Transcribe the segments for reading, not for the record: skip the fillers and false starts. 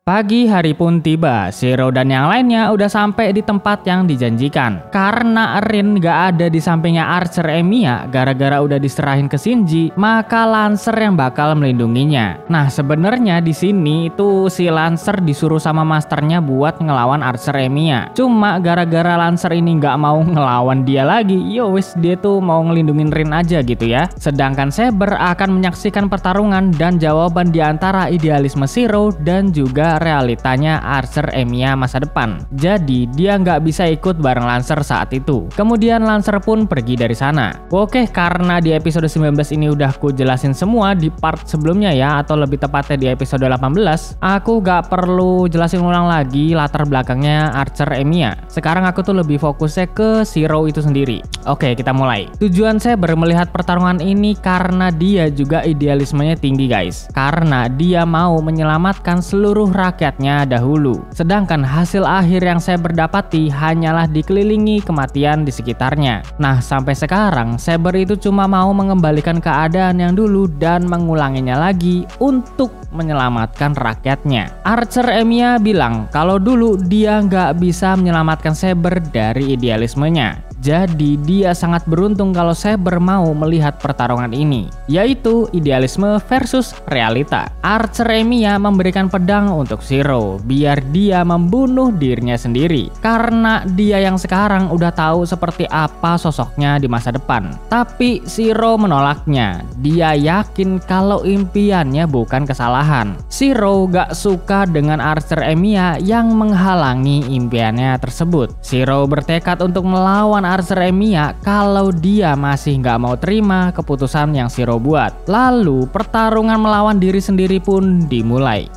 Pagi hari pun tiba, Shiro dan yang lainnya udah sampai di tempat yang dijanjikan. Karena Rin gak ada di sampingnya Archer Emiya gara-gara udah diserahin ke Shinji, maka Lancer yang bakal melindunginya. Nah sebenarnya di sini itu si Lancer disuruh sama masternya buat ngelawan Archer Emiya. Cuma gara-gara Lancer ini gak mau ngelawan dia lagi, yowis dia tuh mau ngelindungin Rin aja gitu ya. Sedangkan Saber akan menyaksikan pertarungan dan jawaban di antara idealisme Shiro dan juga realitanya Archer Emiya masa depan. Jadi dia nggak bisa ikut bareng Lancer saat itu. Kemudian Lancer pun pergi dari sana. Oke, karena di episode 19 ini udah ku jelasin semua di part sebelumnya ya, atau lebih tepatnya di episode 18, aku nggak perlu jelasin ulang lagi latar belakangnya Archer Emiya. Sekarang aku tuh lebih fokusnya ke Shiro itu sendiri. Oke, kita mulai. Tujuan saya melihat pertarungan ini karena dia juga idealismenya tinggi guys. Karena dia mau menyelamatkan seluruh rakyatnya dahulu. Sedangkan hasil akhir yang saya berdapati hanyalah dikelilingi kematian di sekitarnya. Nah, sampai sekarang Saber itu cuma mau mengembalikan keadaan yang dulu dan mengulanginya lagi untuk menyelamatkan rakyatnya. Archer Emiya bilang kalau dulu dia nggak bisa menyelamatkan Saber dari idealismenya. Jadi dia sangat beruntung kalau Saber mau melihat pertarungan ini, yaitu idealisme versus realita. Archer Emiya memberikan pedang untuk Shiro biar dia membunuh dirinya sendiri, karena dia yang sekarang udah tahu seperti apa sosoknya di masa depan. Tapi Shiro menolaknya. Dia yakin kalau impiannya bukan kesalahan. Shiro gak suka dengan Archer Emiya yang menghalangi impiannya tersebut. Shiro bertekad untuk melawan Archer Emiya kalau dia masih nggak mau terima keputusan yang Shiro buat. Lalu pertarungan melawan diri sendiri pun dimulai.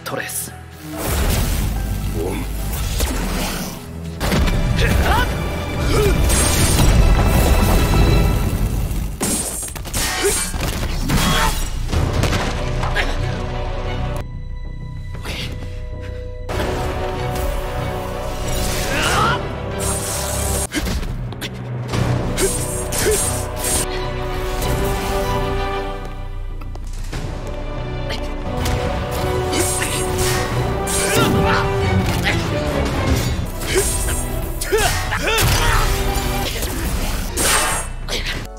Torres.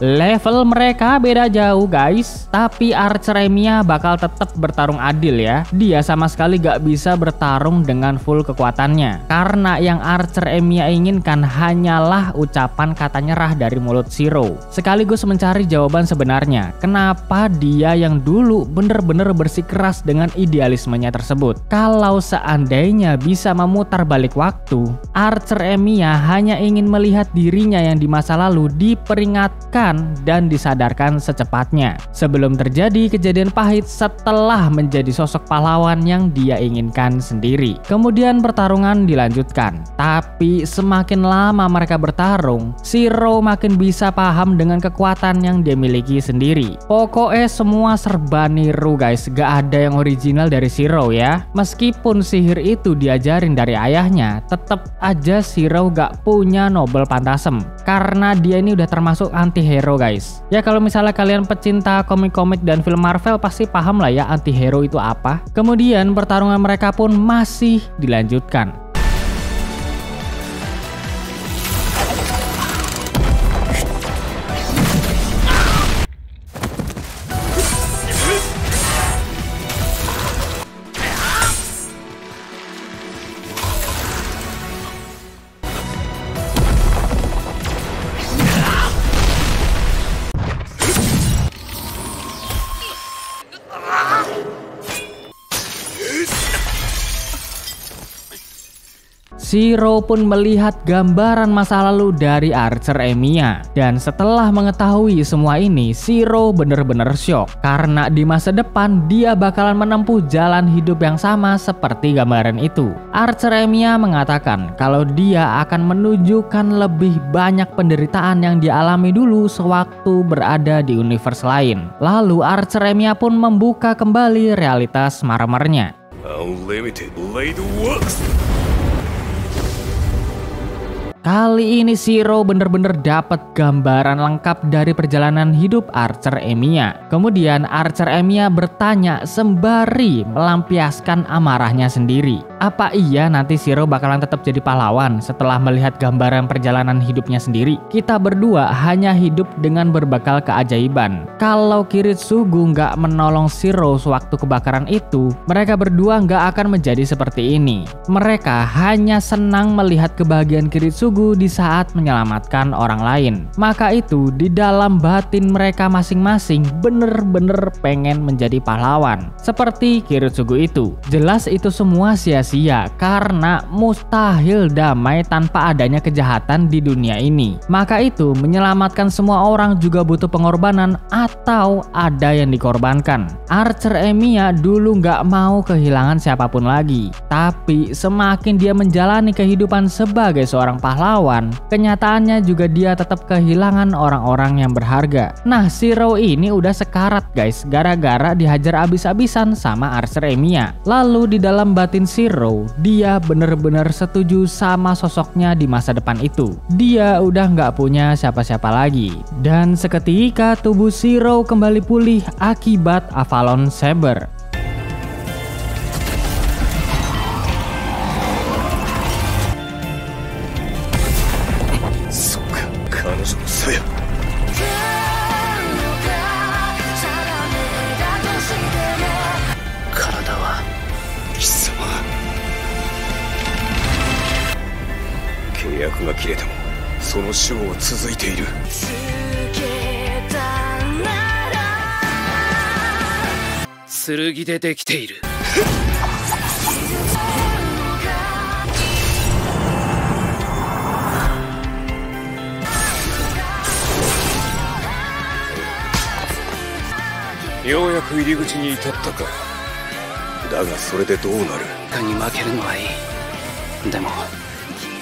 Level mereka beda jauh guys, tapi Archer Emiya bakal tetap bertarung adil ya. Dia sama sekali gak bisa bertarung dengan full kekuatannya, karena yang Archer Emiya inginkan hanyalah ucapan kata nyerah dari mulut Shiro, sekaligus mencari jawaban sebenarnya kenapa dia yang dulu bener-bener bersikeras dengan idealismenya tersebut. Kalau seandainya bisa memutar balik waktu, Archer Emiya hanya ingin melihat dirinya yang di masa lalu diperingatkan dan disadarkan secepatnya sebelum terjadi kejadian pahit setelah menjadi sosok pahlawan yang dia inginkan sendiri. Kemudian pertarungan dilanjutkan, tapi semakin lama mereka bertarung, Shiro makin bisa paham dengan kekuatan yang dia miliki sendiri. Pokoknya semua serba niru guys, gak ada yang original dari Shiro ya. Meskipun sihir itu diajarin dari ayahnya, tetap aja Shiro gak punya Noble Phantasm, karena dia ini udah termasuk anti-hero guys. Ya kalau misalnya kalian pecinta komik-komik dan film Marvel pasti paham lah ya anti-hero itu apa. Kemudian pertarungan mereka pun masih dilanjutkan. Shiro pun melihat gambaran masa lalu dari Archer Emiya. Dan setelah mengetahui semua ini, Shiro bener-bener syok. Karena di masa depan dia bakalan menempuh jalan hidup yang sama seperti gambaran itu. Archer Emiya mengatakan kalau dia akan menunjukkan lebih banyak penderitaan yang dialami dulu sewaktu berada di universe lain. Lalu Archer Emiya pun membuka kembali realitas marmernya. Unlimited Blade Works. Kali ini Shiro bener-bener dapat gambaran lengkap dari perjalanan hidup Archer Emiya. Kemudian Archer Emiya bertanya sembari melampiaskan amarahnya sendiri. Apa iya nanti Shiro bakalan tetap jadi pahlawan setelah melihat gambaran perjalanan hidupnya sendiri? Kita berdua hanya hidup dengan berbekal keajaiban. Kalau Kiritsugu nggak menolong Shiro sewaktu kebakaran itu, mereka berdua nggak akan menjadi seperti ini. Mereka hanya senang melihat kebahagiaan Kiritsugu di saat menyelamatkan orang lain. Maka itu di dalam batin mereka masing-masing bener-bener pengen menjadi pahlawan. Seperti Kiritsugu itu. Jelas itu semua sia-sia karena mustahil damai tanpa adanya kejahatan di dunia ini. Maka itu menyelamatkan semua orang juga butuh pengorbanan atau ada yang dikorbankan. Archer Emiya dulu nggak mau kehilangan siapapun lagi. Tapi semakin dia menjalani kehidupan sebagai seorang pahlawan, kenyataannya juga dia tetap kehilangan orang-orang yang berharga. Nah, Shiro ini udah sekarat guys, gara-gara dihajar abis-abisan sama Archer Emiya. Lalu di dalam batin Shiro, dia bener-bener setuju sama sosoknya di masa depan itu. Dia udah nggak punya siapa-siapa lagi. Dan seketika tubuh Shiro kembali pulih akibat Avalon Saber.ようやく入り口に至ったか。だがそれでどうなる？に負けるのはいい。でも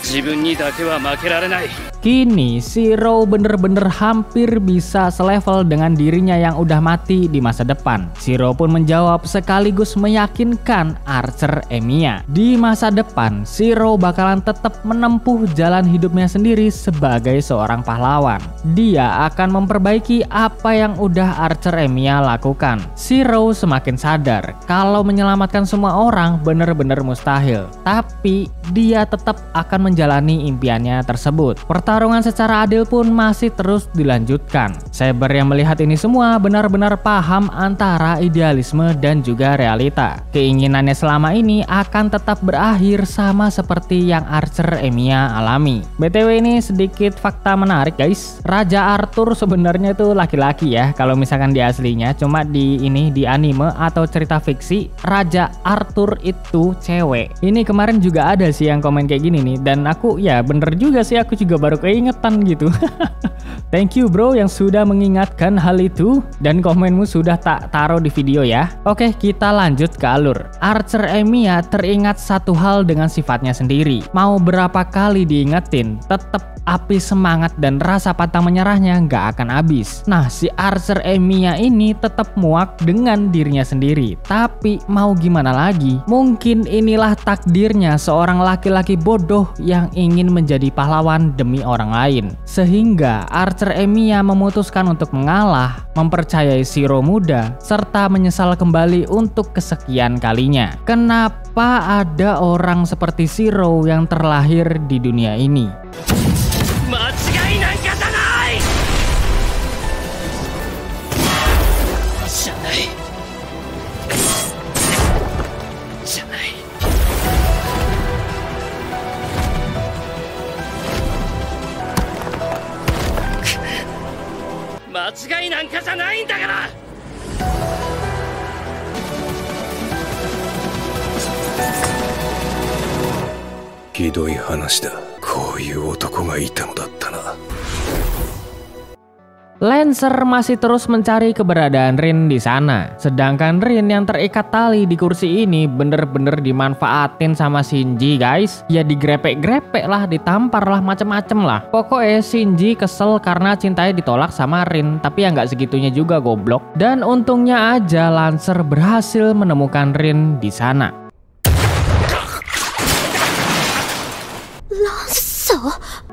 自分にだけは負けられない。 Kini Shiro bener-bener hampir bisa selevel dengan dirinya yang udah mati di masa depan. Shiro pun menjawab sekaligus meyakinkan Archer Emiya. Di masa depan, Shiro bakalan tetap menempuh jalan hidupnya sendiri sebagai seorang pahlawan. Dia akan memperbaiki apa yang udah Archer Emiya lakukan. Shiro semakin sadar kalau menyelamatkan semua orang bener-bener mustahil. Tapi dia tetap akan menjalani impiannya tersebut. Pertarungan secara adil pun masih terus dilanjutkan. Saber yang melihat ini semua benar-benar paham antara idealisme dan juga realita. Keinginannya selama ini akan tetap berakhir sama seperti yang Archer Emiya alami. BTW ini sedikit fakta menarik guys. Raja Arthur sebenarnya itu laki-laki ya kalau misalkan di aslinya. Cuma di anime atau cerita fiksi Raja Arthur itu cewek. Ini kemarin juga ada sih yang komen kayak gini nih, dan aku ya bener juga sih, aku juga baru keingetan gitu. Thank you bro yang sudah mengingatkan hal itu, dan komenmu sudah tak taruh di video ya. Oke, kita lanjut ke alur. Archer Emiya teringat satu hal dengan sifatnya sendiri. Mau berapa kali diingetin, tetap api semangat dan rasa pantang menyerahnya nggak akan habis. Nah, si Archer Emiya ini tetap muak dengan dirinya sendiri. Tapi mau gimana lagi? Mungkin inilah takdirnya seorang laki-laki bodoh yang ingin menjadi pahlawan demi orang lain. Sehingga Archer Emiya memutuskan untuk mengalah, mempercayai Shiro muda, serta menyesal kembali untuk kesekian kalinya. Kenapa ada orang seperti Shiro yang terlahir di dunia ini? Lancer masih terus mencari keberadaan Rin di sana. Sedangkan Rin yang terikat tali di kursi ini bener-bener dimanfaatin sama Shinji guys. Ya digrepek-grepek lah, ditampar lah, macem-macem lah. Pokoknya Shinji kesel karena cintanya ditolak sama Rin. Tapi ya nggak segitunya juga goblok. Dan untungnya aja Lancer berhasil menemukan Rin di sana.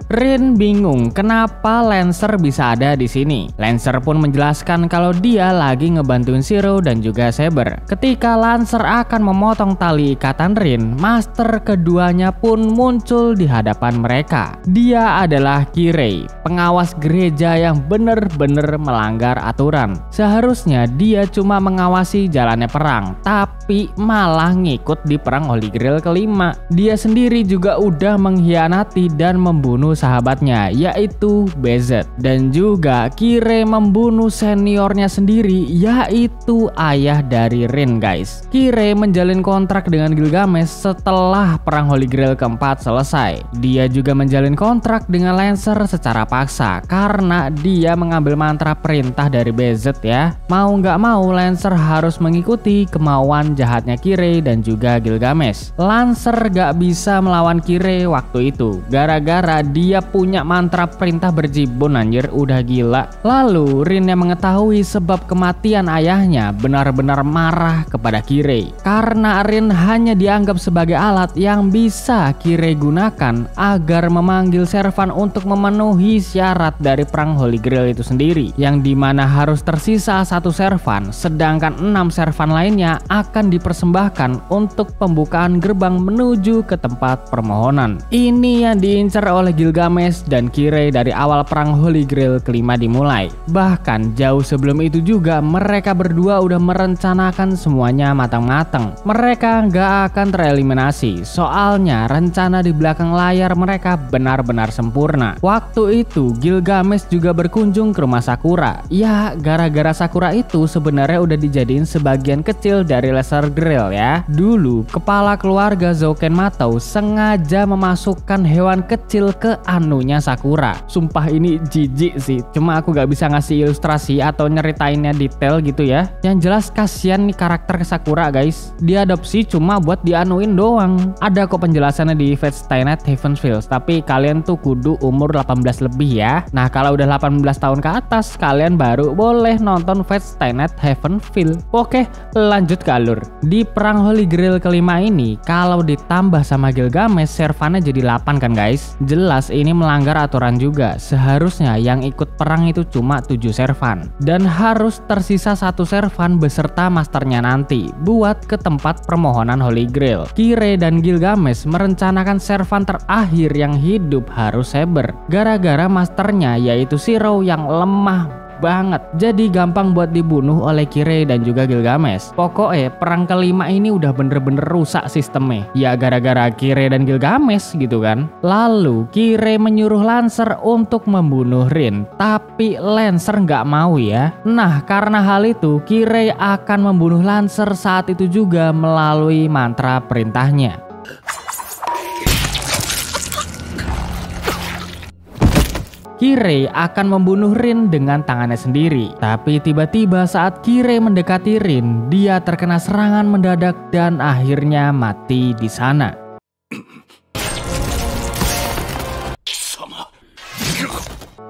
Rin bingung kenapa Lancer bisa ada di sini. Lancer pun menjelaskan kalau dia lagi ngebantuin Zero dan juga Saber. Ketika Lancer akan memotong tali ikatan Rin, master keduanya pun muncul di hadapan mereka. Dia adalah Kirei, pengawas gereja yang bener-bener melanggar aturan. Seharusnya dia cuma mengawasi jalannya perang, tapi malah ngikut di perang Holy Grail kelima. Dia sendiri juga udah mengkhianati dan membunuh sahabatnya, yaitu BZ. Dan juga Kirei membunuh seniornya sendiri, yaitu ayah dari Rin guys. Kirei menjalin kontrak dengan Gilgamesh setelah perang Holy Grail keempat selesai. Dia juga menjalin kontrak dengan Lancer secara paksa karena dia mengambil mantra perintah dari BZ ya. Mau nggak mau Lancer harus mengikuti kemauan jahatnya Kirei dan juga Gilgamesh. Lancer gak bisa melawan Kirei waktu itu gara-gara dia punya mantra perintah berjibun anjir, udah gila. Lalu Rin yang mengetahui sebab kematian ayahnya benar-benar marah kepada Kirei karena Rin hanya dianggap sebagai alat yang bisa Kirei gunakan agar memanggil servan untuk memenuhi syarat dari perang Holy Grail itu sendiri, yang dimana harus tersisa satu servan sedangkan 6 servan lainnya akan dipersembahkan untuk pembukaan gerbang menuju ke tempat permohonan. Ini yang diincar oleh Gilgamesh dan Kirei dari awal perang Holy Grail kelima dimulai. Bahkan jauh sebelum itu juga mereka berdua udah merencanakan semuanya matang-matang. Mereka nggak akan tereliminasi, soalnya rencana di belakang layar mereka benar-benar sempurna. Waktu itu Gilgamesh juga berkunjung ke rumah Sakura. Ya gara-gara Sakura itu sebenarnya udah dijadiin sebagian kecil dari Lesser Grail ya. Dulu kepala keluarga Zouken Matou sengaja memasukkan hewan kecil ke anunya Sakura. Sumpah ini jijik sih, cuma aku gak bisa ngasih ilustrasi atau nyeritainnya detail gitu ya. Yang jelas kasihan nih karakter Sakura guys, diadopsi cuma buat dianuin doang. Ada kok penjelasannya di Fate Stay Night Heaven's Feel, tapi kalian tuh kudu umur 18 lebih ya. Nah kalau udah 18 tahun ke atas kalian baru boleh nonton Fate Stay Night Heaven's Feel. Oke, lanjut ke alur. Di perang Holy Grail kelima ini kalau ditambah sama Gilgamesh servannya jadi 8 kan guys. Jelas ini melanggar aturan juga. Seharusnya yang ikut perang itu cuma 7 servan dan harus tersisa 1 servan beserta masternya nanti buat ke tempat permohonan Holy Grail. Kirei dan Gilgamesh merencanakan servan terakhir yang hidup harus Saber gara-gara masternya yaitu Zero yang lemah banget, jadi gampang buat dibunuh oleh Kirei dan juga Gilgamesh. Pokoknya perang kelima ini udah bener-bener rusak sistemnya ya gara-gara Kirei dan Gilgamesh gitu kan. Lalu Kirei menyuruh Lancer untuk membunuh Rin, tapi Lancer nggak mau ya. Nah karena hal itu Kirei akan membunuh Lancer saat itu juga melalui mantra perintahnya. Kirei akan membunuh Rin dengan tangannya sendiri. Tapi tiba-tiba saat Kirei mendekati Rin, dia terkena serangan mendadak dan akhirnya mati di sana.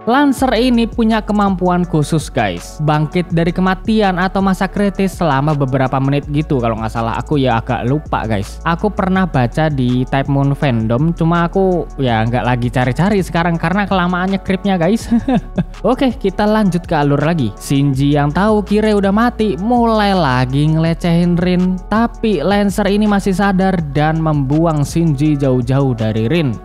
Lancer ini punya kemampuan khusus guys, bangkit dari kematian atau masa kritis selama beberapa menit gitu kalau nggak salah. Aku ya agak lupa guys. Aku pernah baca di Type Moon fandom, cuma aku ya nggak lagi cari-cari sekarang karena kelamaannya kripnya guys. Oke, kita lanjut ke alur lagi. Shinji yang tahu Kirei udah mati mulai lagi ngelecehin Rin, tapi Lancer ini masih sadar dan membuang Shinji jauh-jauh dari Rin.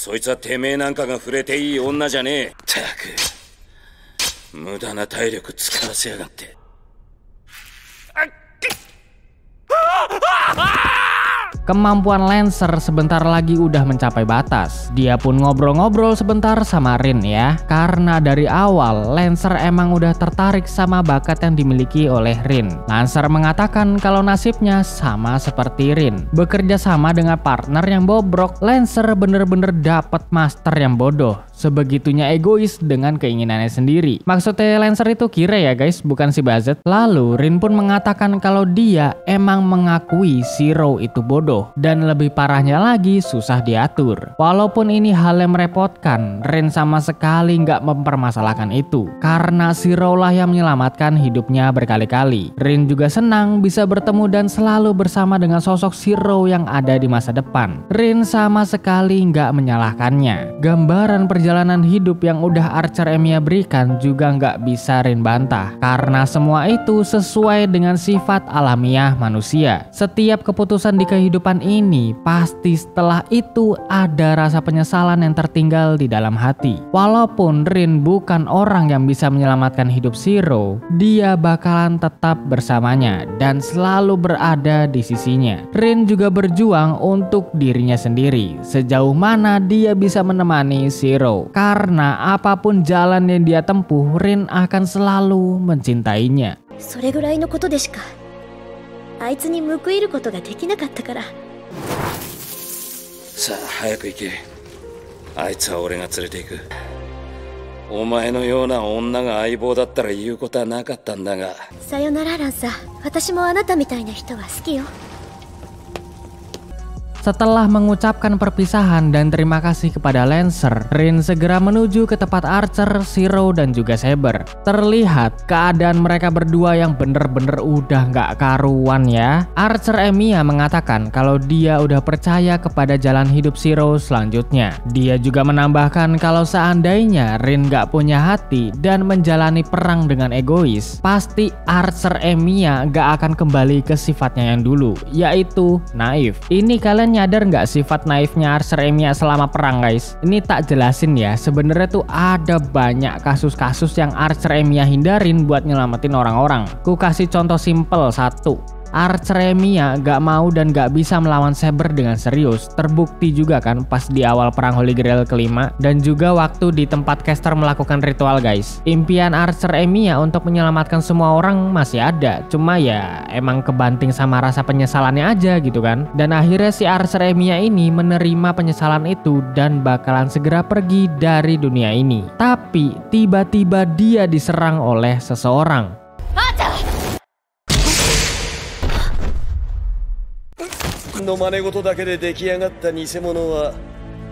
そいつはてめえなんかが触れていい女じゃねえ。たく無駄な体力使わせやがって。Kemampuan Lancer sebentar lagi udah mencapai batas. Dia pun ngobrol-ngobrol sebentar sama Rin ya. Karena dari awal Lancer emang udah tertarik sama bakat yang dimiliki oleh Rin. Lancer mengatakan kalau nasibnya sama seperti Rin, bekerja sama dengan partner yang bobrok. Lancer bener-bener dapat master yang bodoh. sebegitunya egois dengan keinginannya sendiri. Maksudnya Lancer itu Kire ya guys, bukan si Bazet. Lalu Rin pun mengatakan kalau dia emang mengakui Shiro itu bodoh dan lebih parahnya lagi susah diatur. Walaupun ini hal yang merepotkan, Rin sama sekali nggak mempermasalahkan itu karena Shiro lah yang menyelamatkan hidupnya berkali-kali. Rin juga senang bisa bertemu dan selalu bersama dengan sosok Shiro yang ada di masa depan. Rin sama sekali nggak menyalahkannya. Gambaran perjalanan hidup yang udah Archer Emiya berikan juga nggak bisa Rin bantah karena semua itu sesuai dengan sifat alamiah manusia. Setiap keputusan di kehidupan ini pasti setelah itu ada rasa penyesalan yang tertinggal di dalam hati. Walaupun Rin bukan orang yang bisa menyelamatkan hidup Shiro, dia bakalan tetap bersamanya dan selalu berada di sisinya. Rin juga berjuang untuk dirinya sendiri, sejauh mana dia bisa menemani Shiro. Karena apapun jalan yang dia tempuh, Rin akan selalu mencintainya. それぐらいのことでしかあいつに報いることができなかったから。さあ早く行け。あいつは俺が連れて行く。お前のような女が相棒だったら言うことはなかったんだが。さよならランサー、私もあなたみたいな人は好きよ。 Setelah mengucapkan perpisahan dan terima kasih kepada Lancer, Rin segera menuju ke tempat Archer, Shiro, dan juga Saber. Terlihat keadaan mereka berdua yang bener-bener udah nggak karuan ya. Archer Emiya mengatakan kalau dia udah percaya kepada jalan hidup Shiro selanjutnya. Dia juga menambahkan kalau seandainya Rin nggak punya hati dan menjalani perang dengan egois, pasti Archer Emiya nggak akan kembali ke sifatnya yang dulu, yaitu naif. Ini kalian nyadar nggak sifat naifnya Archer Emiya selama perang guys? Ini tak jelasin ya, sebenarnya tuh ada banyak kasus-kasus yang Archer Emiya hindarin buat nyelamatin orang-orang. Ku kasih contoh simple satu. Archer Emiya gak mau dan gak bisa melawan Saber dengan serius. Terbukti juga kan pas di awal perang Holy Grail kelima dan juga waktu di tempat caster melakukan ritual guys. Impian Archer Emiya untuk menyelamatkan semua orang masih ada, cuma ya emang kebanting sama rasa penyesalannya aja gitu kan. Dan akhirnya si Archer Emiya ini menerima penyesalan itu dan bakalan segera pergi dari dunia ini. Tapi tiba-tiba dia diserang oleh seseorang. の真似事だけで出来上がった偽物は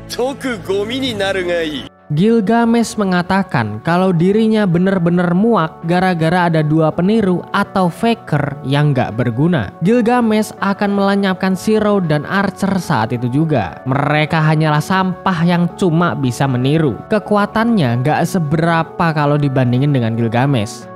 即ゴミになるがいい。 Gilgamesh mengatakan kalau dirinya bener-bener muak gara-gara ada dua peniru atau faker yang gak berguna. Gilgamesh akan melenyapkan Shiro dan Archer saat itu juga. Mereka hanyalah sampah yang cuma bisa meniru. Kekuatannya gak seberapa kalau dibandingin dengan Gilgamesh.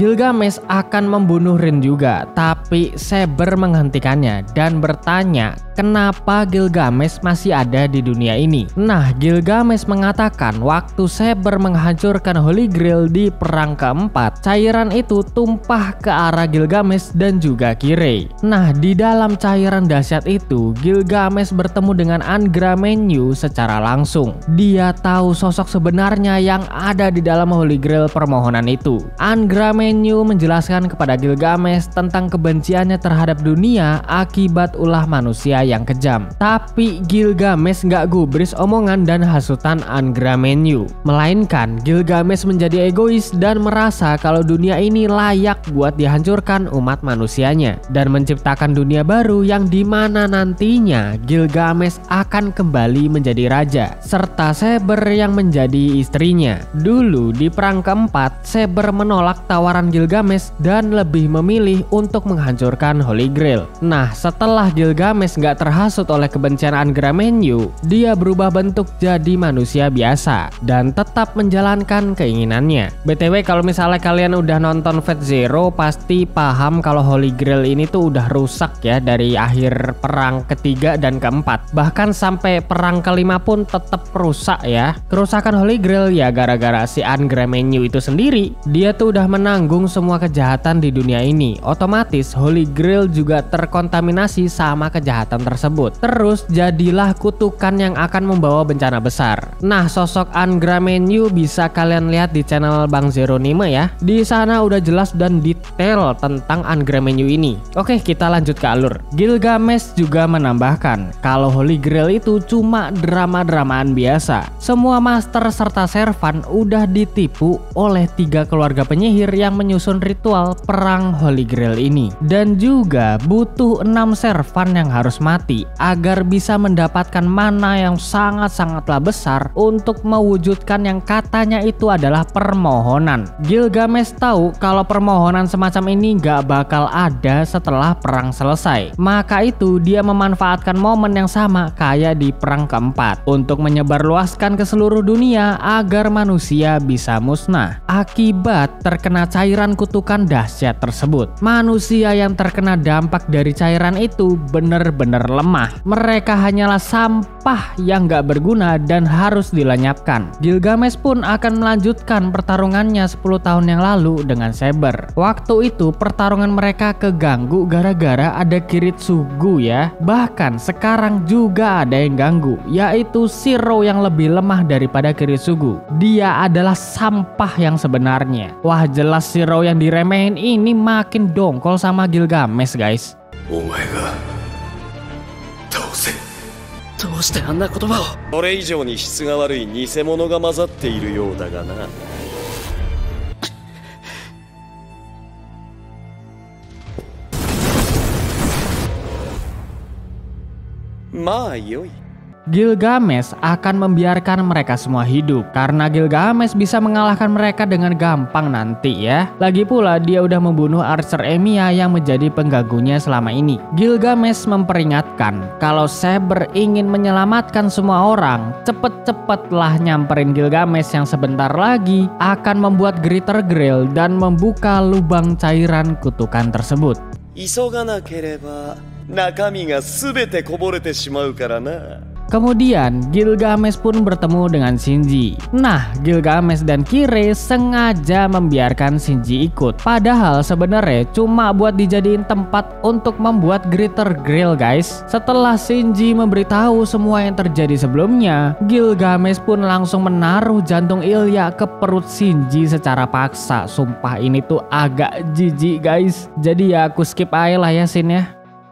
Gilgamesh akan membunuh Rin juga, tapi Saber menghentikannya dan bertanya kenapa Gilgamesh masih ada di dunia ini. Nah, Gilgamesh mengatakan waktu Saber menghancurkan Holy Grail di perang keempat, cairan itu tumpah ke arah Gilgamesh dan juga Kirei. Nah, di dalam cairan dahsyat itu, Gilgamesh bertemu dengan Angramenyu secara langsung. Dia tahu sosok sebenarnya yang ada di dalam Holy Grail permohonan itu. Angramenyu menjelaskan kepada Gilgamesh tentang kebenciannya terhadap dunia akibat ulah manusia yang kejam. Tapi Gilgamesh nggak gubris omongan dan hasutan Angramenyu, melainkan Gilgamesh menjadi egois dan merasa kalau dunia ini layak buat dihancurkan umat manusianya dan menciptakan dunia baru yang dimana nantinya Gilgamesh akan kembali menjadi raja serta Saber yang menjadi istrinya. Dulu di perang keempat, Saber menolak tawaran Gilgamesh dan lebih memilih untuk menghancurkan Holy Grail. Nah, setelah Gilgamesh nggak terhasut oleh kebencian Angramenyu, dia berubah bentuk jadi manusia biasa dan tetap menjalankan keinginannya. BTW kalau misalnya kalian udah nonton Fate Zero pasti paham kalau Holy Grail ini tuh udah rusak ya dari akhir perang ketiga dan keempat. Bahkan sampai perang kelima pun tetap rusak ya. Kerusakan Holy Grail ya gara-gara si Angramenyu itu sendiri. Dia tuh udah menanggung semua kejahatan di dunia ini. Otomatis Holy Grail juga terkontaminasi sama kejahatan kutukan tersebut. Terus jadilah kutukan yang akan membawa bencana besar. Nah, sosok Angramenyu bisa kalian lihat di channel Bang Zeronime ya. Di sana udah jelas dan detail tentang Angramenyu ini. Oke, kita lanjut ke alur. Gilgamesh juga menambahkan kalau Holy Grail itu cuma drama-dramaan biasa. Semua master serta servan udah ditipu oleh 3 keluarga penyihir yang menyusun ritual perang Holy Grail ini. Dan juga butuh 6 servan yang harus mati agar bisa mendapatkan mana yang sangat-sangatlah besar untuk mewujudkan yang katanya itu adalah permohonan. Gilgamesh tahu kalau permohonan semacam ini gak bakal ada setelah perang selesai. Maka itu dia memanfaatkan momen yang sama kayak di perang keempat untuk menyebarluaskan ke seluruh dunia agar manusia bisa musnah akibat terkena cairan kutukan dahsyat tersebut. Manusia yang terkena dampak dari cairan itu benar-benar lemah. Mereka hanyalah sampah yang gak berguna dan harus dilenyapkan. Gilgamesh pun akan melanjutkan pertarungannya 10 tahun yang lalu dengan Saber. Waktu itu pertarungan mereka keganggu gara-gara ada Kiritsugu ya. Bahkan sekarang juga ada yang ganggu, yaitu Shiro yang lebih lemah daripada Kiritsugu. Dia adalah sampah yang sebenarnya. Wah, jelas Shiro yang diremehin ini makin dongkol sama Gilgamesh guys. どうしてあんな言葉を。それ以上に質が悪い偽物が混ざっているようだがな。まあよい。 Gilgamesh akan membiarkan mereka semua hidup karena Gilgamesh bisa mengalahkan mereka dengan gampang nanti ya. Lagi pula dia udah membunuh Archer Emiya yang menjadi pengganggunya selama ini. Gilgamesh memperingatkan kalau Saber ingin menyelamatkan semua orang, cepet-cepetlah nyamperin Gilgamesh yang sebentar lagi akan membuat Greater Grail dan membuka lubang cairan kutukan tersebut. 急がなければ中身がすべてこぼれてしまうからな。 Kemudian Gilgamesh pun bertemu dengan Shinji. Nah, Gilgamesh dan Kire sengaja membiarkan Shinji ikut. Padahal sebenarnya cuma buat dijadiin tempat untuk membuat Greater Grail guys. Setelah Shinji memberitahu semua yang terjadi sebelumnya, Gilgamesh pun langsung menaruh jantung Ilya ke perut Shinji secara paksa. Sumpah ini tuh agak jijik guys. Jadi ya aku skip aja lah ya scene-nya.